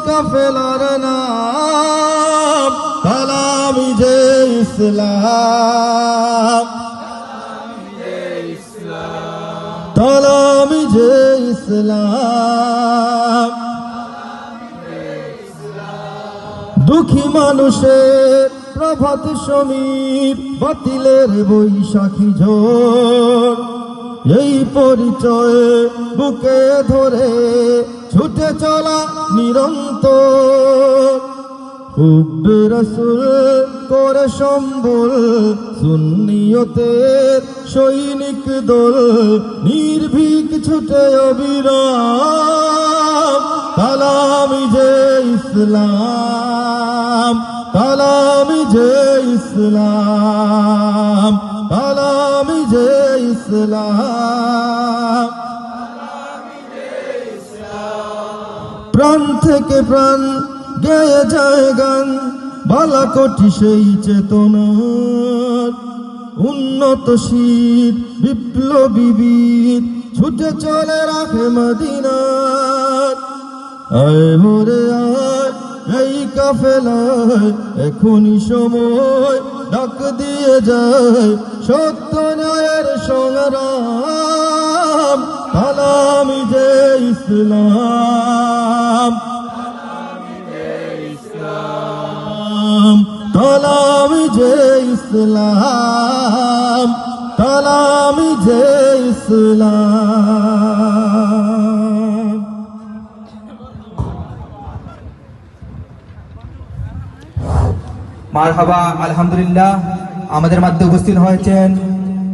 কাফেলার নাম তালামি যে ইসলাম, তালামি যে ইসলাম। দুঃখী মানুষের প্রভাত সমীর, বাতিলের বৈশাখী ঝড়, এই পরিচয়ে বুকে ধরে ছুটে চলা নিরন্তর। হুব্বে রাসূল করে সম্বল, সুন্নিয়তের সৈনিক দল, নির্ভীক ছুটে অবিরাম তালামি যে ইসলাম, তালামি যে ইসলাম, তালামি যে ইসলাম। প্রাণ থেকে প্রাণ গেয়ে যায় গান, বালাকোটি সেই চেতনার উন্নতশীল বিপ্লবী বীর ছুটে চলে রাখে মদিনার। আয় ভোরে আয় এই কাফেলায়, এখনই সময় ডাক দিয়ে যায় সত্য ন্যায়ের সংগ্রাম তালামি যে ইসলাম, তালামি যে ইসলাম, তালামি যে ইসলাম। মারহাবা, আলহামদুলিল্লাহ। আমাদের মধ্যে উপস্থিত হয়েছেন